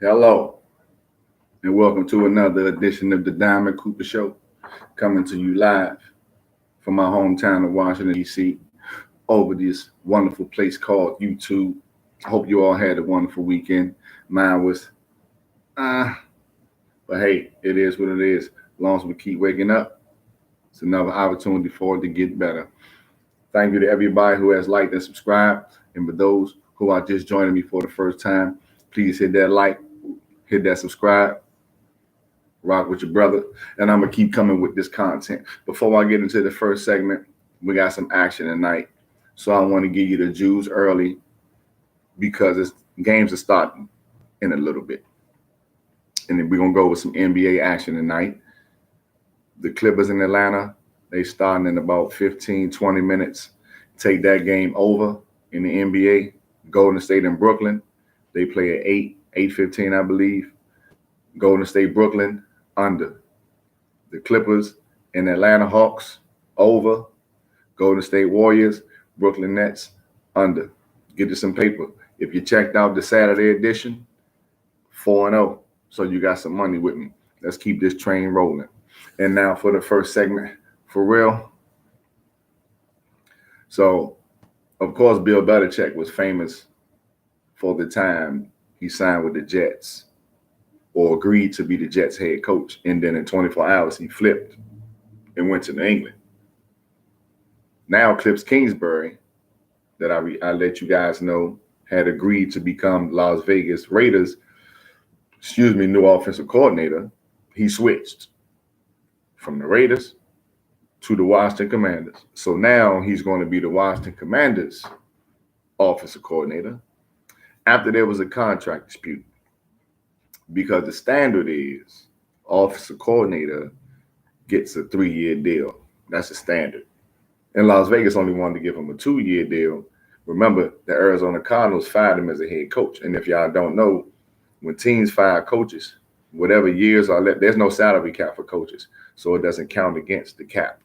Hello, and welcome to another edition of the Diamond Cooper Show, coming to you live from my hometown of Washington, D.C., over this wonderful place called YouTube. I hope you all had a wonderful weekend. Mine was, but hey, it is what it is. As long as we keep waking up, it's another opportunity for it to get better. Thank you to everybody who has liked and subscribed. And for those who are just joining me for the first time, please hit that like, hit that subscribe, rock with your brother. And I'm going to keep coming with this content. Before I get into the first segment, we got some action tonight. So I want to give you the Jews early because games are starting in a little bit. And then we're going to go with some NBA action tonight. The Clippers in Atlanta, they starting in about 15, 20 minutes. Take that game over in the NBA. Golden State in Brooklyn. They play at 8:15, I believe. Golden State, Brooklyn, under. The Clippers and Atlanta Hawks, over. Golden State Warriors, Brooklyn Nets, under. Get you some paper. If you checked out the Saturday edition, 4-0. So you got some money with me. Let's keep this train rolling. And now for the first segment, for real. So, of course, Bill Belichick was famous for the time he signed with the Jets or agreed to be the Jets head coach. And then in 24 hours, he flipped and went to New England. Now, Kliff Kingsbury, that I let you guys know, had agreed to become Las Vegas Raiders, new offensive coordinator. He switched from the Raiders to the Washington Commanders. So now he's going to be the Washington Commanders offensive coordinator after there was a contract dispute. Because the standard is offensive coordinator gets a 3-year deal. That's the standard. And Las Vegas only wanted to give him a 2-year deal. Remember, the Arizona Cardinals fired him as a head coach. And if y'all don't know, when teams fire coaches, whatever years are left, there's no salary cap for coaches. So it doesn't count against the cap.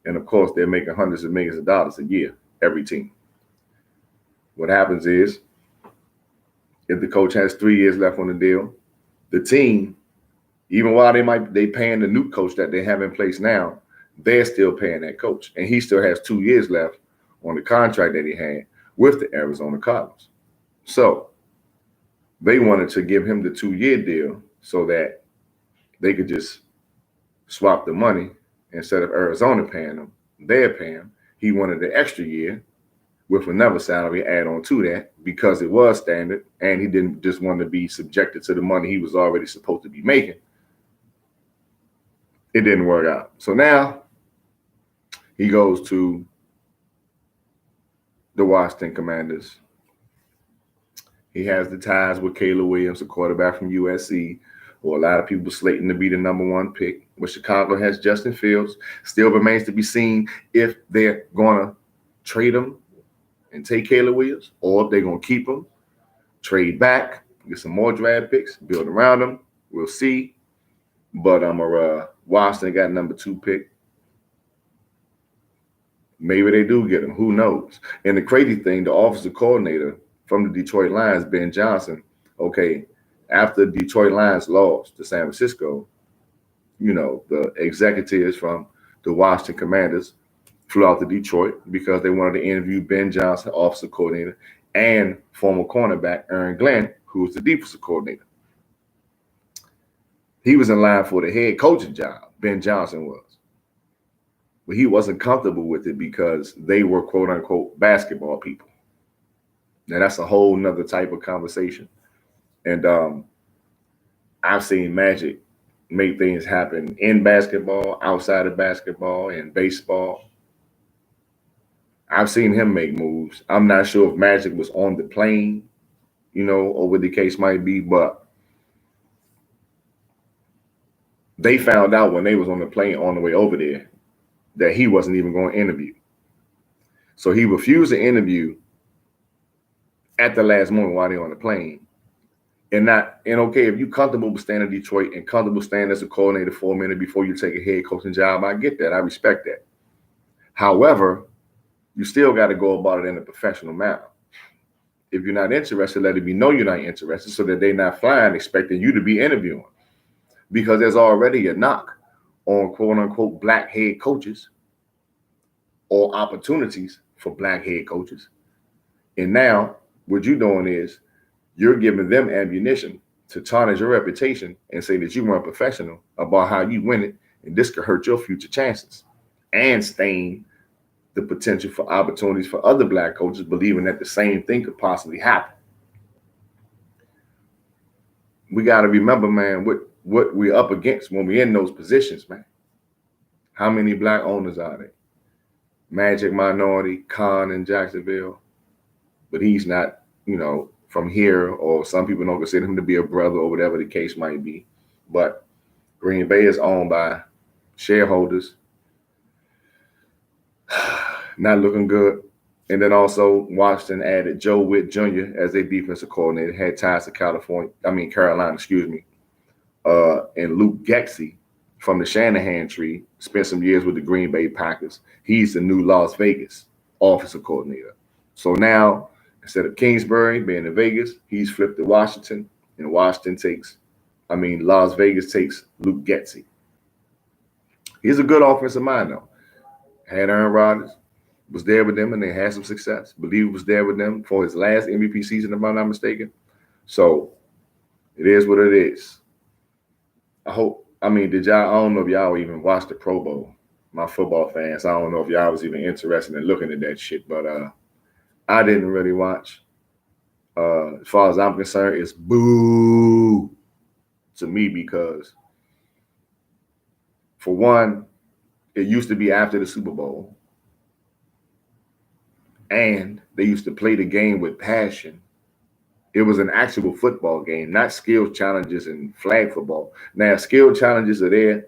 And of course, they're making hundreds of millions of dollars a year, every team. What happens is, if the coach has 3 years left on the deal, the team, even while they paying the new coach that they have in place now, they're still paying that coach. And he still has 2 years left on the contract that he had with the Arizona Cardinals. So they wanted to give him the 2-year deal so that they could just swap the money. Instead of Arizona paying him, they're paying him. He wanted the extra year with another salary add on to that because it was standard, and he didn't just want to be subjected to the money he was already supposed to be making. It didn't work out. So now he goes to the Washington Commanders. He has the ties with Caleb Williams, a quarterback from USC, who a lot of people slating to be the number 1 pick. But Chicago has Justin Fields. Still remains to be seen if they're going to trade him and take Caleb Williams, or if they're going to keep him, trade back, get some more draft picks, build around him. We'll see. But Washington got number 2 pick. Maybe they do get him. Who knows? And the crazy thing, the offensive coordinator from the Detroit Lions, Ben Johnson, okay, after the Detroit Lions lost to San Francisco, the executives from the Washington Commanders flew out to Detroit because they wanted to interview Ben Johnson, offensive coordinator, and former cornerback Aaron Glenn, who was the defensive coordinator. He was in line for the head coaching job, Ben Johnson was. But he wasn't comfortable with it because they were, quote unquote, basketball people. Now, that's a whole nother type of conversation. And I've seen Magic make things happen in basketball, outside of basketball, and baseball. I've seen him make moves. I'm not sure if Magic was on the plane, or what the case might be, but they found out when they was on the plane on the way over there that he wasn't even going to interview. So he refused to interview at the last moment while they're on the plane. And okay, if you're comfortable staying in Detroit and comfortable staying as a coordinator for a minute before you take a head coaching job, I get that. I respect that. However, you still got to go about it in a professional manner. If you're not interested, let it be know you're not interested so that they're not flying expecting you to be interviewing. Because there's already a knock on quote unquote black head coaches or opportunities for black head coaches. And now what you're doing is you're giving them ammunition to tarnish your reputation and say that you weren't professional about how you win it. And this could hurt your future chances and stain the potential for opportunities for other black coaches believing that the same thing could possibly happen. We got to remember, man, what we're up against when we're in those positions, man. How many black owners are there? Magic minority, Khan in Jacksonville, but he's not, from here, or some people don't consider him to be a brother or whatever the case might be. But Green Bay is owned by shareholders. Not looking good. And then also Washington added Joe Witt Jr. as their defensive coordinator, had ties to Carolina, and Luke Getsy from the Shanahan tree spent some years with the Green Bay Packers. He's the new Las Vegas offensive coordinator. So now, instead of Kingsbury being in Vegas, he's flipped to Washington, and Las Vegas takes Luke Getsy. He's a good offensive mind, though. Had Aaron Rodgers, was there with them, and they had some success. Believe was there with them for his last MVP season, if I'm not mistaken. So it is what it is. I don't know if y'all even watched the Pro Bowl. My football fans, I don't know if y'all was even interested in looking at that shit, but I didn't really watch. As far as I'm concerned, it's boo to me because, for one, it used to be after the Super Bowl, and they used to play the game with passion. It was an actual football game, not skill challenges and flag football. Now, skill challenges are there,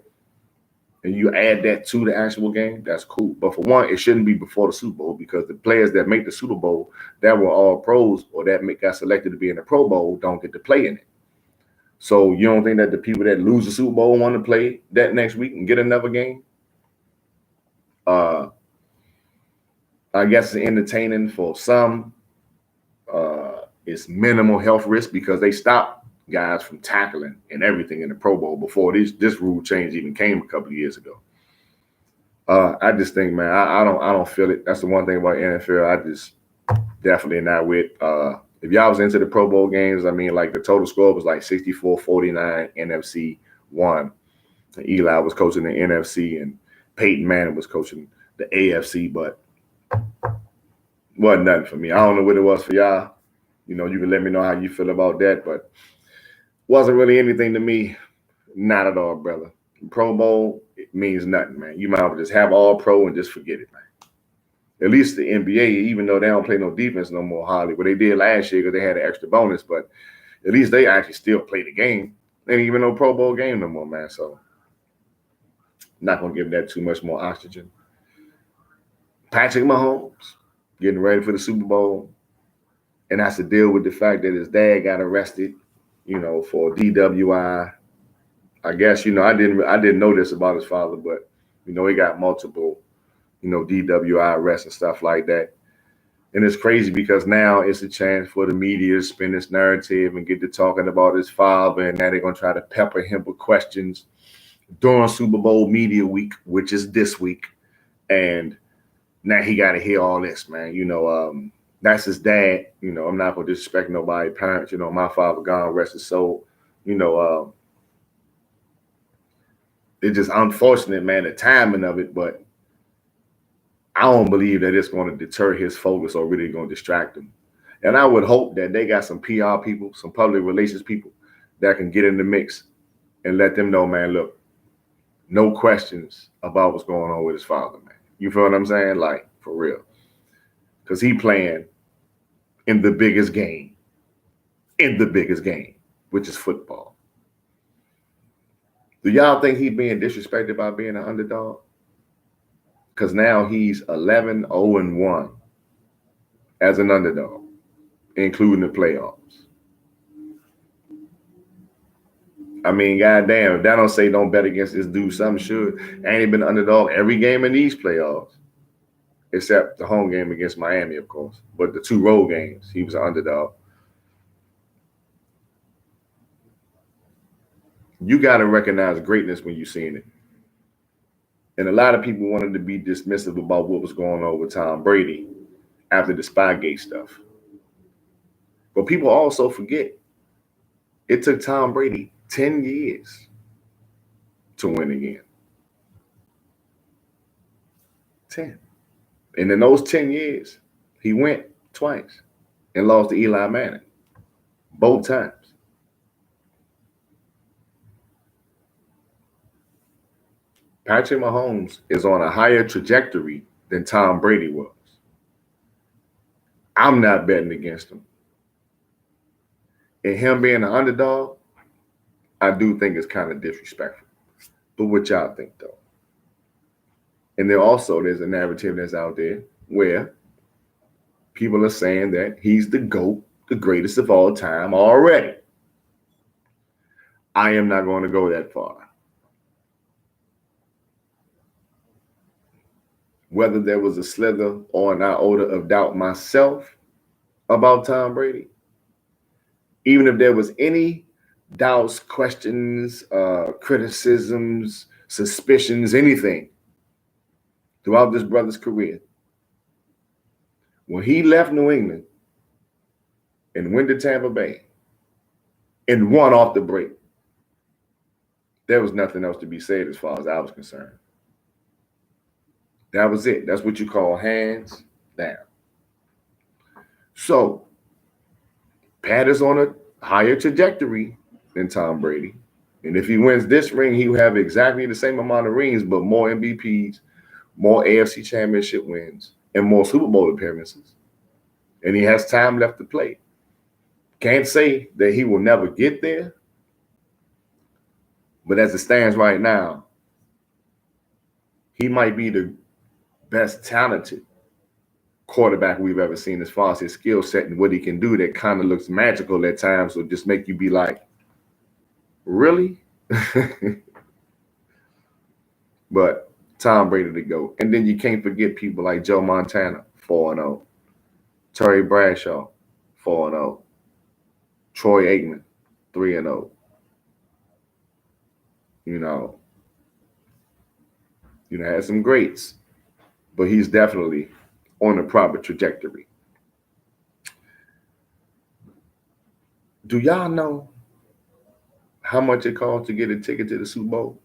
and you add that to the actual game, that's cool. But for one, it shouldn't be before the Super Bowl because the players that make the Super Bowl that were all pros or that got selected to be in the Pro Bowl don't get to play in it. So you don't think that the people that lose the Super Bowl want to play that next week and get another game? I guess it's entertaining for some. It's minimal health risk because they stopped guys from tackling and everything in the Pro Bowl before this rule change even came a couple of years ago. I just think, man, I don't feel it. That's the one thing about NFL. I just definitely not with. If y'all was into the Pro Bowl games, the total score was like 64-49. NFC won. And Eli was coaching the NFC, and Peyton Manning was coaching the AFC, but wasn't nothing for me. I don't know what it was for y'all. You can let me know how you feel about that, but wasn't really anything to me. Not at all, brother. Pro Bowl, it means nothing, man. You might as well just have all pro and just forget it, man. At least the NBA, even though they don't play no defense no more, hardly. What they did last year because they had an extra bonus, but at least they actually still play the game. They ain't even no Pro Bowl game no more, man. So not going to give that too much more oxygen. Patrick Mahomes getting ready for the Super Bowl. And has to deal with the fact that his dad got arrested, for DWI. I guess, I didn't know this about his father, but, he got multiple, DWI arrests and stuff like that. And it's crazy because now it's a chance for the media to spin this narrative and get to talking about his father. And now they're going to try to pepper him with questions during Super Bowl media week, which is this week. And now he got to hear all this, man. That's his dad. I'm not going to disrespect nobody, parents. My father gone, rest his soul. It's just unfortunate, man, the timing of it. But I don't believe that it's going to deter his focus or really going to distract him. And I would hope that they got some PR people, some public relations people that can get in the mix and let them know, man, look, no questions about what's going on with his father, man. You feel what I'm saying? Like, for real. Because he playing in the biggest game, which is football. Do y'all think he's being disrespected by being an underdog? Because now he's 11-0-1 as an underdog, including the playoffs. Goddamn, if that don't say don't bet against this dude, something should. Ain't he been underdog every game in these playoffs? except the home game against Miami, of course. But the 2 road games, he was an underdog. You got to recognize greatness when you're seeing it. And a lot of people wanted to be dismissive about what was going on with Tom Brady after the Spygate stuff. But people also forget it took Tom Brady 10 years to win again. 10. And in those 10 years, he went twice and lost to Eli Manning. Both times. Patrick Mahomes is on a higher trajectory than Tom Brady was. I'm not betting against him. And him being an underdog, I do think it's kind of disrespectful. But what y'all think, though? And there's a narrative that's out there where people are saying that he's the GOAT, the greatest of all time already. I am not going to go that far. Whether there was a slither or an iota of doubt myself about Tom Brady, even if there was any doubts, questions, criticisms, suspicions, anything throughout this brother's career, when he left New England and went to Tampa Bay and won off the break, there was nothing else to be said as far as I was concerned. That was it. That's what you call hands down. So, Pat is on a higher trajectory than Tom Brady. And if he wins this ring, he will have exactly the same amount of rings, but more MVPs, more AFC championship wins, and more Super Bowl appearances. And he has time left to play. Can't say that he will never get there. But as it stands right now, he might be the best talented quarterback we've ever seen as far as his skill set and what he can do that kind of looks magical at times, or just make you be like, really? But Tom Brady to go. And then you can't forget people like Joe Montana, 4-0. Terry Bradshaw, 4-0. Troy Aikman, 3-0. You know, had some greats, but he's definitely on a proper trajectory. Do y'all know how much it costs to get a ticket to the Super Bowl?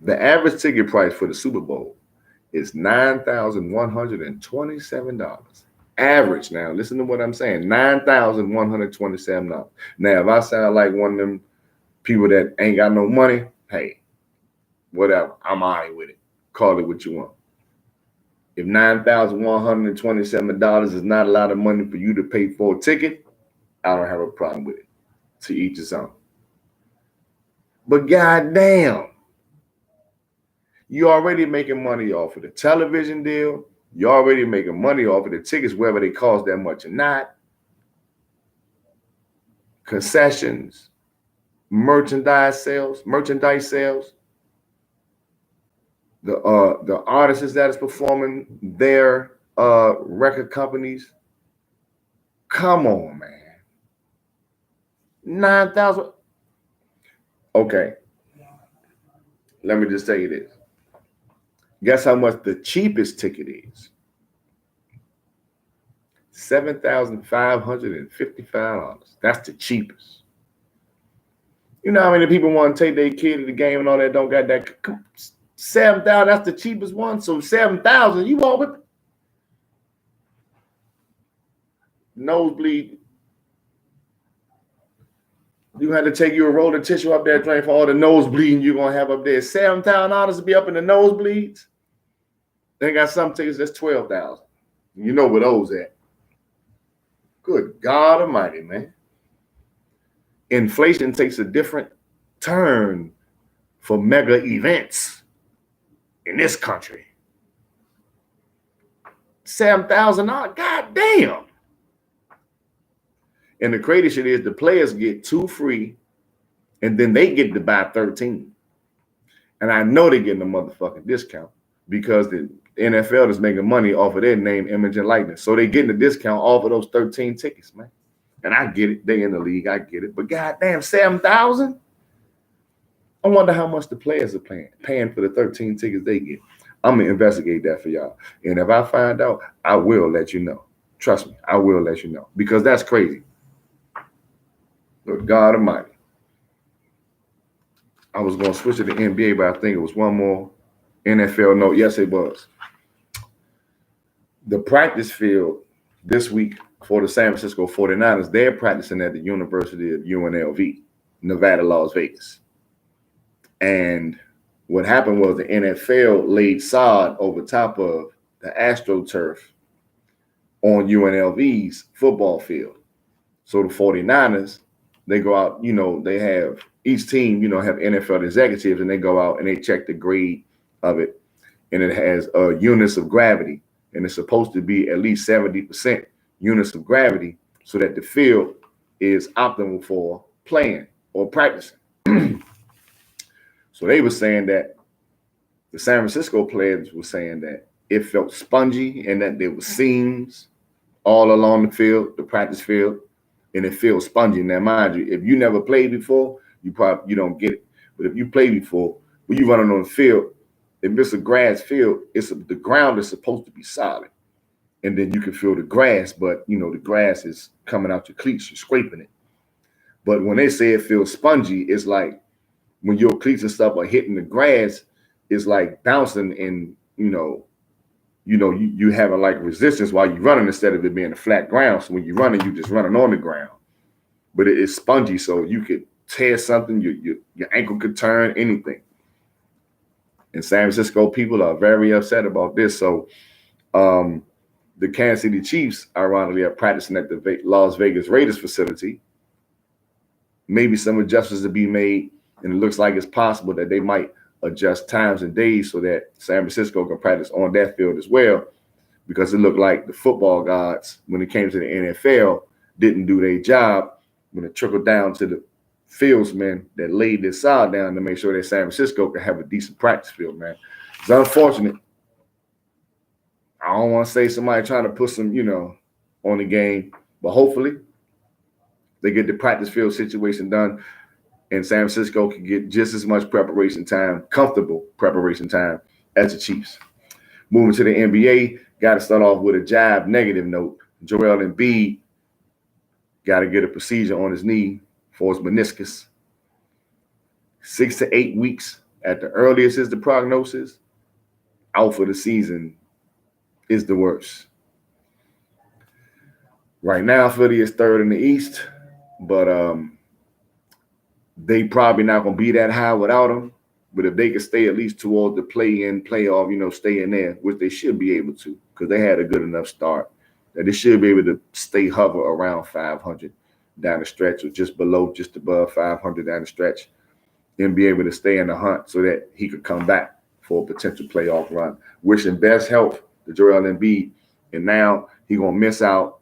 The average ticket price for the Super Bowl is $9,127. Average. Now, listen to what I'm saying. $9,127. Now, if I sound like one of them people that ain't got no money, hey, whatever. I'm all right with it. Call it what you want. If $9,127 is not a lot of money for you to pay for a ticket, I don't have a problem with it. To each his own. But goddamn, you're already making money off of the television deal. You're already making money off of the tickets, whether they cost that much or not. Concessions, merchandise sales. The artists that is performing, their record companies. Come on, man. 9,000. Okay. Let me just tell you this. Guess how much the cheapest ticket is? $7,555. That's the cheapest. You know how many people want to take their kid to the game and all that don't got that? $7,000, that's the cheapest one. So $7,000, you want with nosebleed. You had to take you a roll of tissue up there drain for all the nosebleeding you're going to have up there. $7,000 to be up in the nosebleeds. They got some tickets that's $12,000. You know where those at. Good God Almighty, man. Inflation takes a different turn for mega events in this country. $7,000, God damn. And the crazy shit is the players get 2 free, and then they get to buy 13. And I know they're getting a motherfucking discount because the NFL is making money off of their name, image, and likeness. So they're getting a discount off of those 13 tickets, man. And I get it. They in the league. I get it. But goddamn, 7,000? I wonder how much the players are paying for the 13 tickets they get. I'm going to investigate that for y'all. And if I find out, I will let you know. Trust me, I will let you know. Because that's crazy. But God Almighty. I was going to switch to the NBA, but I think it was one more NFL note. Yes, it was. The practice field this week for the San Francisco 49ers, they're practicing at the University of UNLV, Nevada, Las Vegas. And what happened was the NFL laid sod over top of the AstroTurf on UNLV's football field. So the 49ers, they go out, they have each team, have NFL executives, and they go out and they check the grade of it. And it has units of gravity. And it's supposed to be at least 70% units of gravity so that the field is optimal for playing or practicing. So they were saying that the San Francisco players were saying that it felt spongy and that there were seams all along the field, the practice field, and it feels spongy. Now, mind you, if you never played before, you don't get it. But if you played before, when you running on the field, if it's a grass field, the ground is supposed to be solid. And then you can feel the grass, but the grass is coming out your cleats, you're scraping it. But when they say it feels spongy, it's like when your cleats and stuff are hitting the grass, it's like bouncing and you having like resistance while you're running instead of it being a flat ground. So when you're running, you're just running on the ground. But it is spongy, so you could tear something, your ankle could turn, anything. And San Francisco people are very upset about this. So the Kansas City Chiefs, ironically, are practicing at the Las Vegas Raiders facility. Maybe some adjustments to be made, and it looks like it's possible that they might adjust times and days so that San Francisco can practice on that field as well, because it looked like the football gods, when it came to the NFL, didn't do their job when it trickled down to the fieldsmen that laid this side down to make sure that San Francisco could have a decent practice field, man. It's unfortunate. I don't want to say somebody trying to put some, on the game, but hopefully they get the practice field situation done and San Francisco can get just as much preparation time, comfortable preparation time, as the Chiefs. Moving to the NBA, got to start off with a jab negative note. Joel Embiid got to get a procedure on his knee for his meniscus. 6 to 8 weeks at the earliest is the prognosis. Out for the season is the worst. Right now, Philly is third in the East, but they probably not going to be that high without him. But if they could stay at least toward the play-in, playoff, stay in there, which they should be able to, because they had a good enough start, that they should be able to hover around 500 down the stretch, or just above 500 down the stretch, and be able to stay in the hunt so that he could come back for a potential playoff run. Wishing best health to Joel Embiid. And now he's going to miss out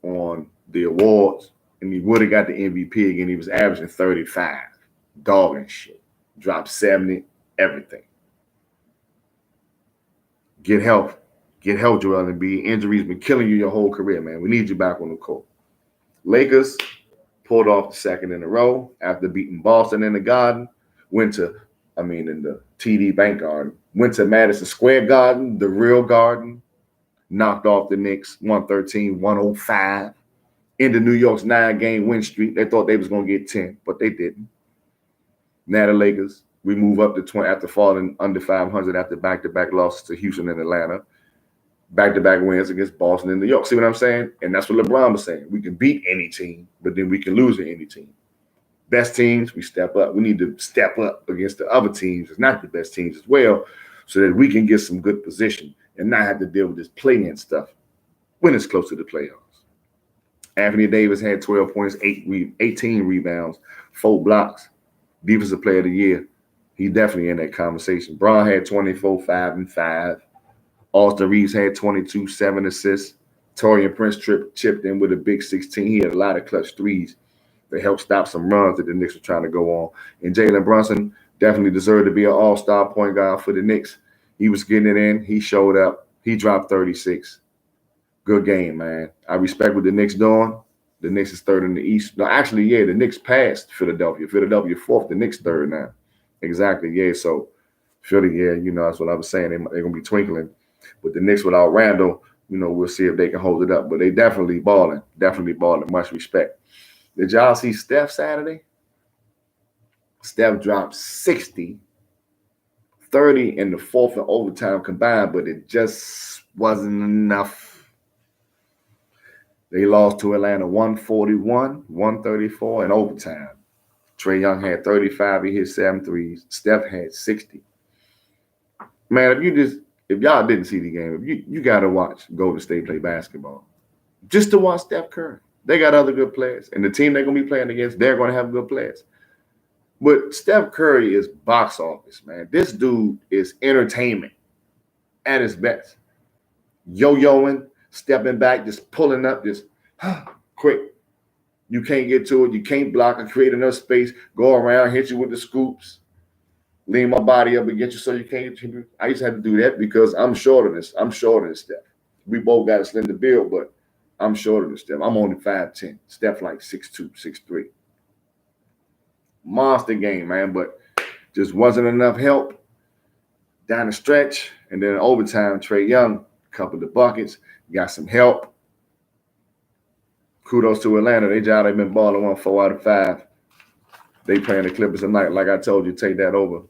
on the awards, and he would have got the MVP again. He was averaging 35, dogging shit. Dropped 70, everything. Get health. Get health, Joel Embiid. Injuries been killing you your whole career, man. We need you back on the court. Lakers pulled off the second in a row after beating Boston in the Garden. In the TD Bank Garden. Went to Madison Square Garden, the real Garden. Knocked off the Knicks, 113-105. Into New York's 9-game win streak. They thought they was going to get 10, but they didn't. Now the Lakers, we move up to 20 after falling under 500 after back-to-back losses to Houston and Atlanta. Back-to-back wins against Boston and New York. See what I'm saying? And that's what LeBron was saying. We can beat any team, but then we can lose to any team. Best teams, we step up. We need to step up against the other teams. It's not the best teams as well, so that we can get some good position and not have to deal with this play-in stuff when it's close to the playoffs. Anthony Davis had 12 points, 18 rebounds, 4 blocks. Defensive Player of the Year. He's definitely in that conversation. Braun had 24, 5 and 5. Austin Reeves had 22, 7 assists. Taurean Prince chipped in with a big 16. He had a lot of clutch threes that helped stop some runs that the Knicks were trying to go on. And Jalen Brunson definitely deserved to be an all-star point guard for the Knicks. He was getting it in. He showed up. He dropped 36. Good game, man. I respect what the Knicks doing. The Knicks is third in the East. No, actually, yeah, the Knicks passed Philadelphia. Philadelphia fourth. The Knicks third now. Exactly, yeah. So Philly, yeah, that's what I was saying. They're going to be twinkling. But the Knicks without Randall, we'll see if they can hold it up. But they definitely balling. Definitely balling. Much respect. Did y'all see Steph Saturday? Steph dropped 60, 30 in the fourth and overtime combined, but it just wasn't enough. They lost to Atlanta 141, 134 in overtime. Trae Young had 35. He hit 7 threes. Steph had 60. Man, if y'all didn't see the game, you got to watch Golden State play basketball. Just to watch Steph Curry. They got other good players. And the team they're going to be playing against, they're going to have good players. But Steph Curry is box office, man. This dude is entertainment at his best. Yo-yoing, stepping back, just pulling up, just quick. You can't get to it. You can't block it, create enough space, go around, hit you with the scoops, lean my body up against you so you can't get you. I used to have to do that because I'm shorter than Steph. We both got a slender build, but I'm shorter than Steph. I'm only 5'10". Steph like 6'2", 6'3". Monster game, man, but just wasn't enough help down the stretch. And then overtime, Trae Young, couple of buckets, got some help. Kudos to Atlanta. They've been balling 1 4 out of 5. They playing the Clippers tonight. Like I told you, take that over.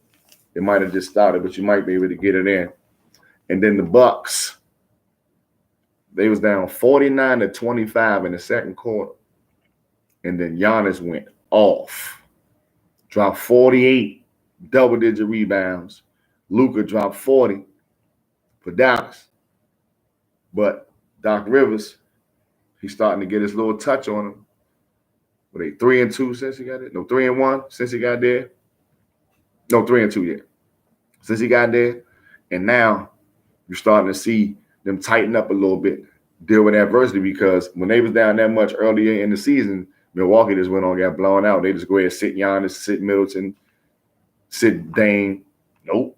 It might have just started, but you might be able to get it in. And then the Bucks, they was down 49-25 in the second quarter. And then Giannis went off. Dropped 48, double-digit rebounds. Luka dropped 40 for Dallas. But Doc Rivers, he's starting to get his little touch on him. Were they 3-2 since he got it? No, 3-1 since he got there. No, 3-2, yeah. Since he got there. And now you're starting to see them tighten up a little bit, deal with adversity, because when they was down that much earlier in the season, Milwaukee just went on, got blown out. They just go ahead and sit Giannis, sit Middleton, sit Dame. Nope.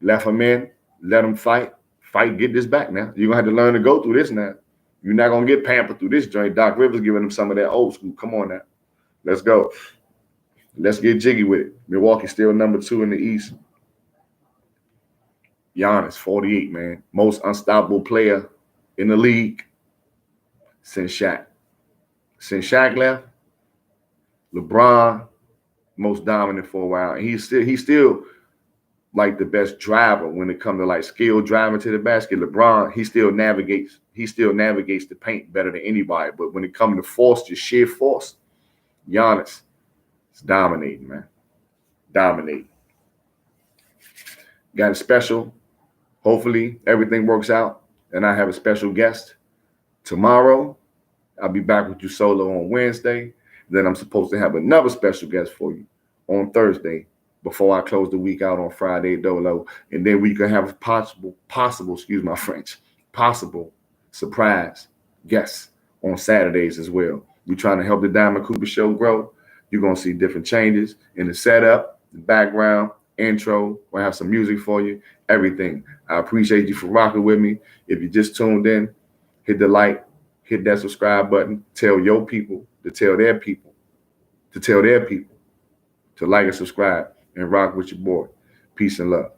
Left them in, let them fight, get this back now. You're going to have to learn to go through this now. You're not going to get pampered through this joint. Doc Rivers giving them some of that old school. Come on now. Let's go. Let's get jiggy with it. Milwaukee still number 2 in the East. Giannis, 48, man. Most unstoppable player in the league since Shaq. Since Shaq left, LeBron, most dominant for a while. And he's still like the best driver when it comes to like skill driving to the basket. LeBron, he still navigates the paint better than anybody. But when it comes to force, just sheer force, Giannis is dominating, man. Dominating. Got a special. Hopefully everything works out. And I have a special guest tomorrow. I'll be back with you solo on Wednesday. Then I'm supposed to have another special guest for you on Thursday before I close the week out on Friday Dolo. And then we can have a possible, excuse my French, possible surprise guests on Saturdays as well. We're trying to help the Diamond Cooper Show grow. You're going to see different changes in the setup, the background, intro. We'll have some music for you, everything. I appreciate you for rocking with me. If you just tuned in, hit the like, hit that subscribe button. Tell your people to tell their people to tell their people to like and subscribe and rock with your boy. Peace and love.